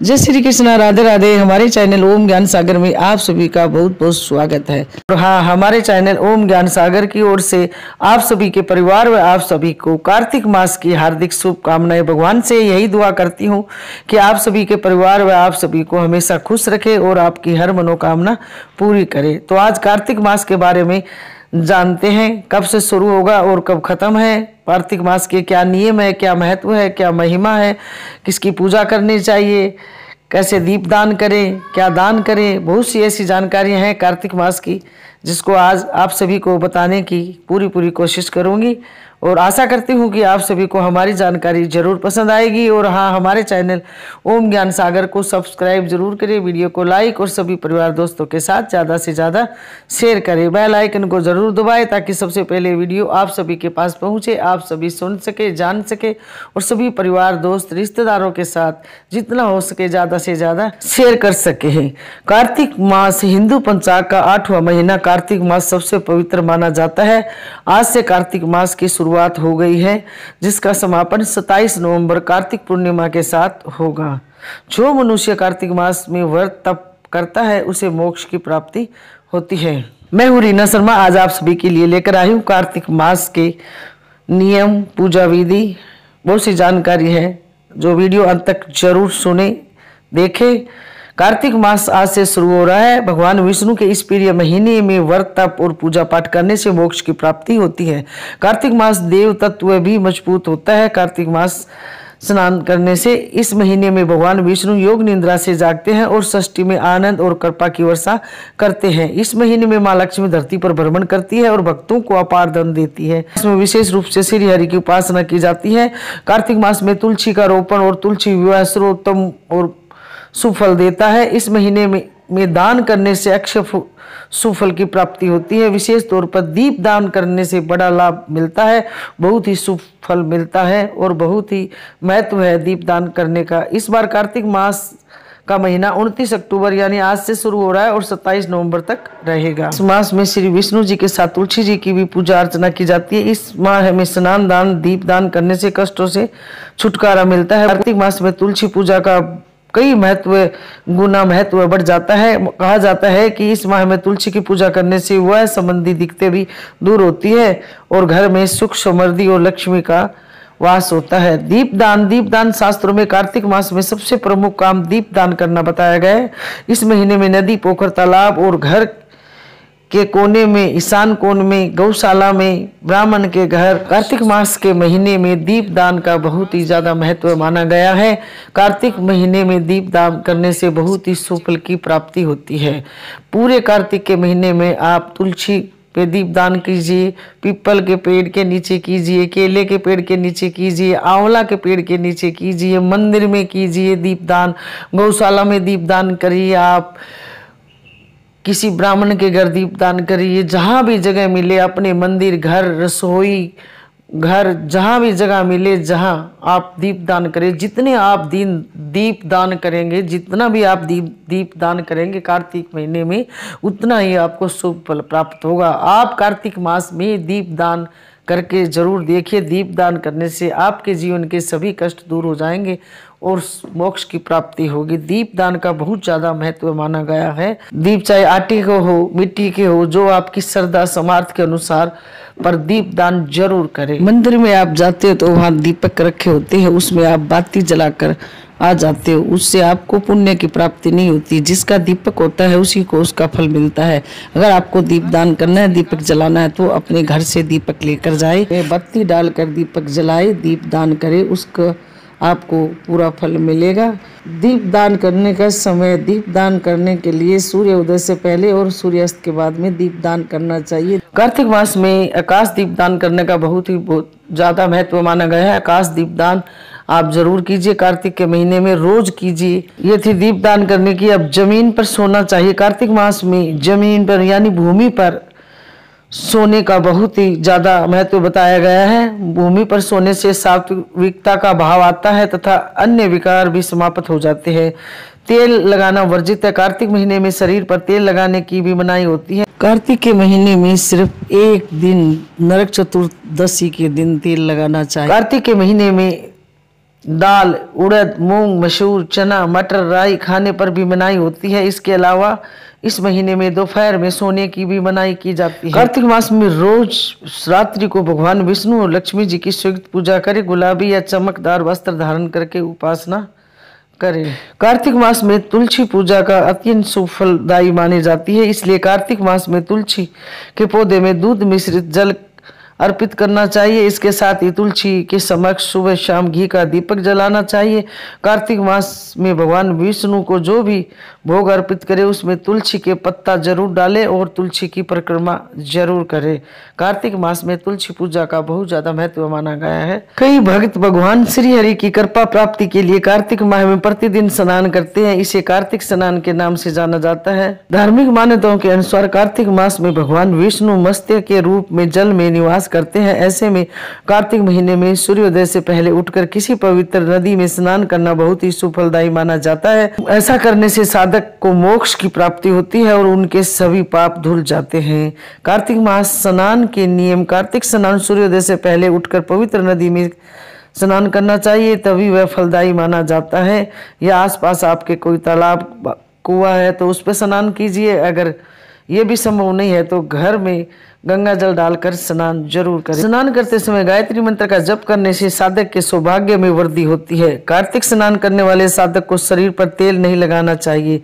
जय श्री कृष्णा, राधे राधे। हमारे चैनल ओम ज्ञान सागर में आप सभी का बहुत बहुत स्वागत है। और हाँ, हमारे चैनल ओम ज्ञान सागर की ओर से आप सभी के परिवार व आप सभी को कार्तिक मास की हार्दिक शुभकामनाएं। भगवान से यही दुआ करती हूँ कि आप सभी के परिवार व आप सभी को हमेशा खुश रखे और आपकी हर मनोकामना पूरी करे। तो आज कार्तिक मास के बारे में जानते हैं, कब से शुरू होगा और कब खत्म है, कार्तिक मास के क्या नियम है, क्या महत्व है, क्या महिमा है, किसकी पूजा करनी चाहिए, कैसे दीप दान करें, क्या दान करें। बहुत सी ऐसी जानकारियां हैं कार्तिक मास की जिसको आज आप सभी को बताने की पूरी कोशिश करूंगी और आशा करती हूं कि आप सभी को हमारी जानकारी जरूर पसंद आएगी। और हाँ, हमारे चैनल ओम ज्ञान सागर को सब्सक्राइब जरूर करें, वीडियो को लाइक और सभी परिवार दोस्तों के साथ ज़्यादा से ज़्यादा शेयर करें, बेल आइकन को जरूर दबाएं ताकि सबसे पहले वीडियो आप सभी के पास पहुँचे, आप सभी सुन सके, जान सके और सभी परिवार दोस्त रिश्तेदारों के साथ जितना हो सके ज़्यादा से ज़्यादा शेयर कर सके हैं। कार्तिक मास हिंदू पंचांग का 8वां महीना कार्तिक मास सबसे पवित्र माना जाता है। आज से कार्तिक मास की शुरुआत हो गई है जिसका समापन 27 नवंबर कार्तिक पूर्णिमा के साथ होगा। जो मनुष्य कार्तिक मास में व्रत तप करता है उसे मोक्ष की प्राप्ति होती है। मैं हूँ रीना शर्मा, आज आप सभी के लिए लेकर आई हूँ कार्तिक मास के नियम, पूजा विधि, बहुत सी जानकारी है जो वीडियो अंत तक जरूर सुने, देखें। कार्तिक मास आज से शुरू हो रहा है। भगवान विष्णु के इस प्रिय महीने में व्रत तप और पूजा पाठ करने से मोक्ष की प्राप्ति होती है। कार्तिक मास देव तत्व भी मजबूत होता है। कार्तिक मास स्नान करने से इस महीने में भगवान विष्णु योग निद्रा से जागते हैं और षष्ठी में आनंद और कृपा की वर्षा करते हैं। इस महीने में माँ लक्ष्मी धरती पर भ्रमण करती है और भक्तों को अपार धन देती है। इसमें विशेष रूप से श्री हरि की उपासना की जाती है। कार्तिक मास में तुलसी का रोपण और तुलसी विवाह सर्वोत्तम और सुफल देता है। इस महीने में दान करने से अक्षय सुफल की प्राप्ति होती है। विशेष तौर पर दीप दान करने से बड़ा लाभ मिलता है, बहुत ही सुफल मिलता है और बहुत ही महत्व है दीप दान करने का। इस बार कार्तिक मास का महीना 29 अक्टूबर यानी आज से शुरू हो रहा है और 27 नवंबर तक रहेगा। इस मास में श्री विष्णु जी के साथ तुलसी जी की भी पूजा अर्चना की जाती है। इस माह में स्नान दान दीप दान करने से कष्टों से छुटकारा मिलता है। कार्तिक मास में तुलसी पूजा का कई गुना महत्व बढ़ जाता है। कहा जाता है कि इस माह में तुलसी की पूजा करने से वह संबंधी दिक्कतें भी दूर होती है और घर में सुख समृद्धि और लक्ष्मी का वास होता है। दीप दान शास्त्रों में कार्तिक मास में सबसे प्रमुख काम दीप दान करना बताया गया है। इस महीने में नदी, पोखर, तालाब और घर के कोने में, ईशान कोण में, गौशाला में, ब्राह्मण के घर कार्तिक मास के महीने में दीप दान का बहुत ही ज्यादा महत्व माना गया है। कार्तिक महीने में दीप दान करने से बहुत ही सुफल की प्राप्ति होती है। पूरे कार्तिक के महीने में आप तुलसी पे दीप दान कीजिए, पीपल के पेड़ के नीचे कीजिए, केले के पेड़ के नीचे कीजिए, आंवला के पेड़ के नीचे कीजिए, मंदिर में कीजिए दीप दान, गौशाला में दीप दान करिए, आप किसी ब्राह्मण के घर दीप दान करिए। जहाँ भी जगह मिले, अपने मंदिर, घर, रसोई घर, जहाँ भी जगह मिले जहाँ आप दीप दान करें। जितने आप दीप दान करेंगे, जितना भी आप दीप दान करेंगे कार्तिक महीने में, उतना ही आपको शुभ फल प्राप्त होगा। आप कार्तिक मास में दीप दान करके जरूर देखिए। दीप दान करने से आपके जीवन के सभी कष्ट दूर हो जाएंगे और मोक्ष की प्राप्ति होगी। दीप दान का बहुत ज्यादा महत्व माना गया है। दीप चाहे आटे के हो, मिट्टी के हो, जो आपकी श्रद्धा सामर्थ्य के अनुसार, पर दीप दान जरूर करें। मंदिर में आप जाते हो तो वहाँ दीपक रखे होते हैं, उसमें आप बाती जलाकर आ जाते हो, उससे आपको पुण्य की प्राप्ति नहीं होती। जिसका दीपक होता है उसी को उसका फल मिलता है। अगर आपको दीप दान करना है, दीपक जलाना है, तो अपने घर से दीपक लेकर जाए, बत्ती डालकर दीपक जलाए, दीप दान करे, उसका आपको पूरा फल मिलेगा। दीप दान करने का समय, दीप दान करने के लिए सूर्य उदय से पहले और सूर्यास्त के बाद में दीप दान करना चाहिए। कार्तिक मास में आकाश दीप दान करने का बहुत ज्यादा महत्व माना गया है। आकाश दीप दान आप जरूर कीजिए, कार्तिक के महीने में रोज कीजिए। ये थी दीप दान करने की। अब जमीन पर सोना चाहिए। कार्तिक मास में जमीन पर यानी भूमि पर सोने का बहुत ही ज्यादा महत्व बताया गया है। भूमि पर सोने से सात्विकता का भाव आता है तथा अन्य विकार भी समाप्त हो जाते हैं। तेल लगाना वर्जित है। कार्तिक महीने में शरीर पर तेल लगाने की भी मनाही होती है। कार्तिक के महीने में सिर्फ एक दिन, नरक चतुर्दशी के दिन तेल लगाना चाहिए। कार्तिक के महीने में दाल, उड़द, मूंग, मसूर, चना, मटर, राई खाने पर भी मनाही होती है। इसके अलावा इस महीने में दोपहर में सोने की भी मनाही की जाती है। कार्तिक मास में रोज रात्रि को भगवान विष्णु और लक्ष्मी जी की संयुक्त पूजा करें। गुलाबी या चमकदार वस्त्र धारण करके उपासना करें। कार्तिक मास में तुलसी पूजा का अत्यंत शुभ फलदायी मानी जाती है, इसलिए कार्तिक मास में तुलसी के पौधे में दूध मिश्रित जल अर्पित करना चाहिए। इसके साथ ही तुलसी के समक्ष सुबह शाम घी का दीपक जलाना चाहिए। कार्तिक मास में भगवान विष्णु को जो भी भोग अर्पित करे उसमें तुलसी के पत्ता जरूर डालें और तुलसी की परिक्रमा जरूर करें। कार्तिक मास में तुलसी पूजा का बहुत ज्यादा महत्व माना गया है। कई भक्त भगवान श्री हरि की कृपा प्राप्ति के लिए कार्तिक माह में प्रतिदिन स्नान करते हैं। इसे कार्तिक स्नान के नाम से जाना जाता है। धार्मिक मान्यताओं के अनुसार कार्तिक मास में भगवान विष्णु मत्स्य के रूप में जल में निवास करते हैं। ऐसे में कार्तिक महीने में सूर्योदय से पहले उठकर किसी पवित्र नदी में स्नान करना बहुत ही शुभ फलदायी माना जाता है। ऐसा करने से साधक को मोक्ष की प्राप्ति होती है और उनके सभी पाप धुल जाते हैं। कार्तिक मास स्नान के नियम। कार्तिक स्नान सूर्योदय से पहले उठकर पवित्र नदी में स्नान करना चाहिए, तभी वह फलदायी माना जाता है। या आसपास आपके कोई तालाब कुआं है तो उस पर स्नान कीजिए। अगर ये भी संभव नहीं है तो घर में गंगा जल डालकर स्नान जरूर करें। स्नान करते समय गायत्री मंत्र का जप करने से साधक के सौभाग्य में वृद्धि होती है। कार्तिक स्नान करने वाले साधक को शरीर पर तेल नहीं लगाना चाहिए।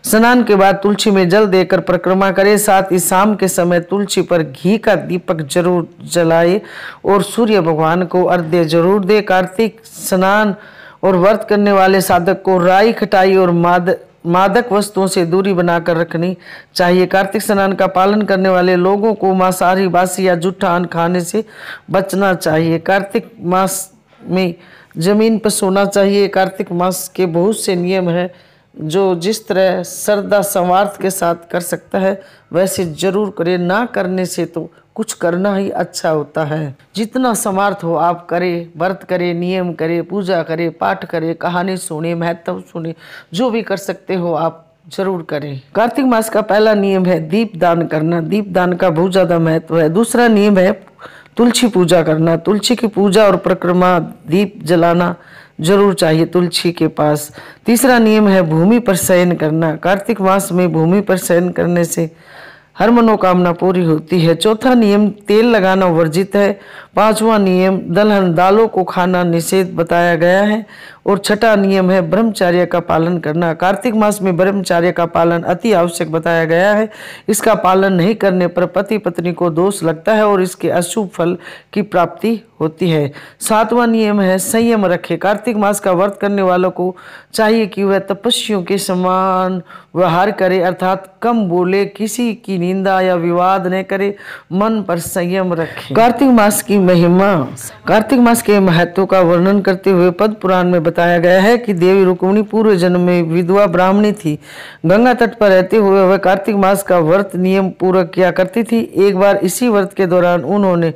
स्नान के बाद तुलसी में जल देकर परिक्रमा करें। साथ ही शाम के समय तुलसी पर घी का दीपक जरूर जलाए और सूर्य भगवान को अर्घ्य जरूर दे। कार्तिक स्नान और व्रत करने वाले साधक को राई, खटाई और मादक वस्तुओं से दूरी बनाकर रखनी चाहिए। कार्तिक स्नान का पालन करने वाले लोगों को मांसाहारी, बासी या जूठा अन्न खाने से बचना चाहिए। कार्तिक मास में जमीन पर सोना चाहिए। कार्तिक मास के बहुत से नियम हैं जो जिस तरह श्रद्धा संवार्थ के साथ कर सकता है वैसे जरूर करे। ना करने से तो कुछ करना ही अच्छा होता है। जितना समर्थ हो आप करें, व्रत करें, नियम करें, पूजा करें, पाठ करें, कहानी सुने, महत्व सुने, जो भी कर सकते हो आप जरूर करें। कार्तिक मास का पहला नियम है दीप दान करना। दीप दान का बहुत ज्यादा महत्व है। दूसरा नियम है तुलसी पूजा करना। तुलसी की पूजा और परिक्रमा, दीप जलाना जरूर चाहिए तुलसी के पास। तीसरा नियम है भूमि पर शयन करना। कार्तिक मास में भूमि पर शयन करने से हर मनोकामना पूरी होती है। चौथा नियम तेल लगाना वर्जित है। पांचवा नियम दलहन दालों को खाना निषेध बताया गया है। और छठा नियम है ब्रह्मचर्य का पालन करना। कार्तिक मास में ब्रह्मचर्य का पालन अति आवश्यक बताया गया है। इसका पालन नहीं करने पर पति पत्नी को दोष लगता है और इसके अशुभ फल की प्राप्ति होती है। सातवां नियम है संयम रखे। कार्तिक मास का व्रत करने वालों को चाहिए कि वह तपस्वियों के समान व्यवहार करे, अर्थात कम बोले, किसी की निंदा या विवाद न करे, मन पर संयम रखे। कार्तिक मास की महिमा। कार्तिक मास के महत्व का वर्णन करते हुए पद्म पुराण में बताया गया है कि देवी रुक्मिणी पूर्व जन्म में विधवा ब्राह्मणी थी। गंगा तट पर रहते हुए वह कार्तिक मास का व्रत नियम पूर्वक किया करती थी। एक बार इसी व्रत के दौरान उन्होंने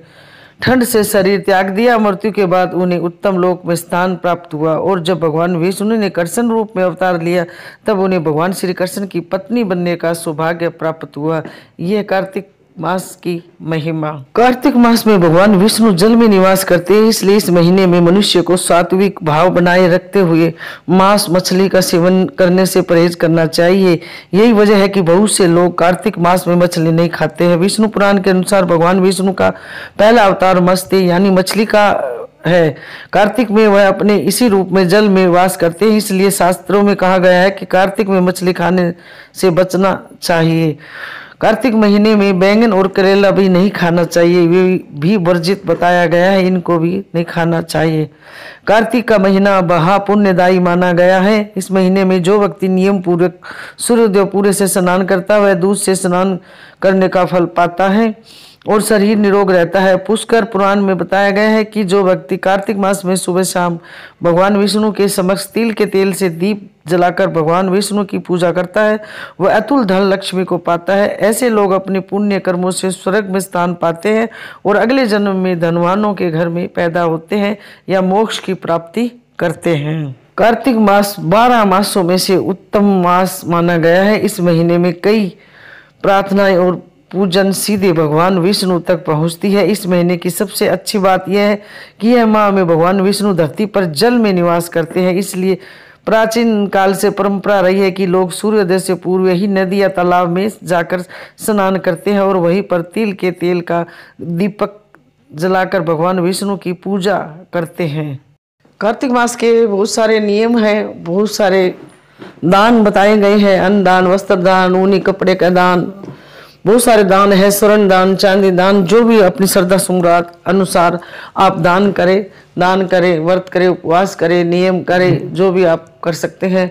ठंड से शरीर त्याग दिया। मृत्यु के बाद उन्हें उत्तम लोक में स्थान प्राप्त हुआ और जब भगवान विष्णु ने कृष्ण रूप में अवतार लिया तब उन्हें भगवान श्री कृष्ण की पत्नी बनने का सौभाग्य प्राप्त हुआ। यह कार्तिक मास की महिमा। कार्तिक मास में भगवान विष्णु जल में निवास करते हैं, इसलिए इस महीने में मनुष्य को सात्विक भाव बनाए रखते हुए मांस मछली का सेवन करने से परहेज करना चाहिए। यही वजह है कि बहुत से लोग कार्तिक मास में मछली नहीं खाते हैं। विष्णु पुराण के अनुसार भगवान विष्णु का पहला अवतार मत्स्य यानी मछली का है। कार्तिक में वह अपने इसी रूप में जल में वास करते हैं, इसलिए शास्त्रों में कहा गया है कि कार्तिक में मछली खाने से बचना चाहिए। कार्तिक महीने में बैंगन और करेला भी नहीं खाना चाहिए, वे भी वर्जित बताया गया है, इनको भी नहीं खाना चाहिए। कार्तिक का महीना महा पुण्यदायी माना गया है। इस महीने में जो व्यक्ति नियम पूर्वक सूर्योदय पूरे से स्नान करता है वह दूध से स्नान करने का फल पाता है और शरीर निरोग रहता है। पुष्कर पुराण में बताया गया है कि जो व्यक्ति कार्तिक मास में सुबह शाम भगवान विष्णु के समक्ष तिल के तेल से दीप जलाकर भगवान विष्णु की पूजा करता है वह अतुल धन लक्ष्मी को पाता है। ऐसे लोग अपने पुण्य कर्मों से स्वर्ग में स्थान पाते हैं और अगले जन्म में धनवानों के घर में पैदा होते हैं या मोक्ष की प्राप्ति करते हैं। कार्तिक मास 12 मासों में से उत्तम मास माना गया है। इस महीने में कई प्रार्थनाएं और पूजन सीधे भगवान विष्णु तक पहुंचती है। इस महीने की सबसे अच्छी बात यह है कि यह माह में भगवान विष्णु धरती पर जल में निवास करते हैं। इसलिए प्राचीन काल से परंपरा रही है कि लोग सूर्योदय से पूर्व ही नदी या तालाब में जाकर स्नान करते हैं और वहीं पर तिल के तेल का दीपक जलाकर भगवान विष्णु की पूजा करते हैं। कार्तिक मास के बहुत सारे नियम हैं, बहुत सारे दान बताए गए हैं। अन्न दान, वस्त्र दान, ऊनी कपड़े का दान, बहुत सारे दान है। स्वर्ण दान, चांदी दान, जो भी अपनी श्रद्धा सुमरात अनुसार आप दान करें, व्रत करें, उपवास करें, नियम करें, जो भी आप कर सकते हैं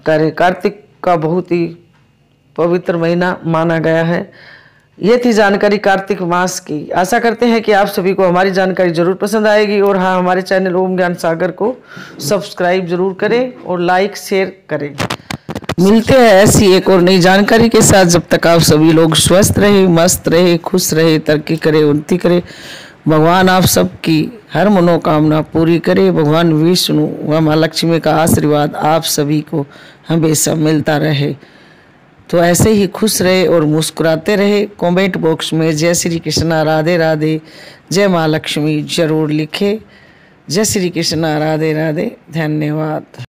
करें। कार्तिक का बहुत ही पवित्र महीना माना गया है। ये थी जानकारी कार्तिक मास की। आशा करते हैं कि आप सभी को हमारी जानकारी जरूर पसंद आएगी और हाँ, हमारे चैनल ओम ज्ञान सागर को सब्सक्राइब जरूर करें और लाइक शेयर करें। मिलते हैं ऐसी एक और नई जानकारी के साथ। जब तक आप सभी लोग स्वस्थ रहे, मस्त रहे, खुश रहे, तरक्की करे, उन्नति करे। भगवान आप सबकी हर मनोकामना पूरी करे। भगवान विष्णु व माँ लक्ष्मी का आशीर्वाद आप सभी को हमेशा मिलता रहे। तो ऐसे ही खुश रहे और मुस्कुराते रहे। कमेंट बॉक्स में जय श्री कृष्णा, राधे राधे, जय माँ लक्ष्मी जरूर लिखे। जय श्री कृष्णा, राधे राधे, धन्यवाद।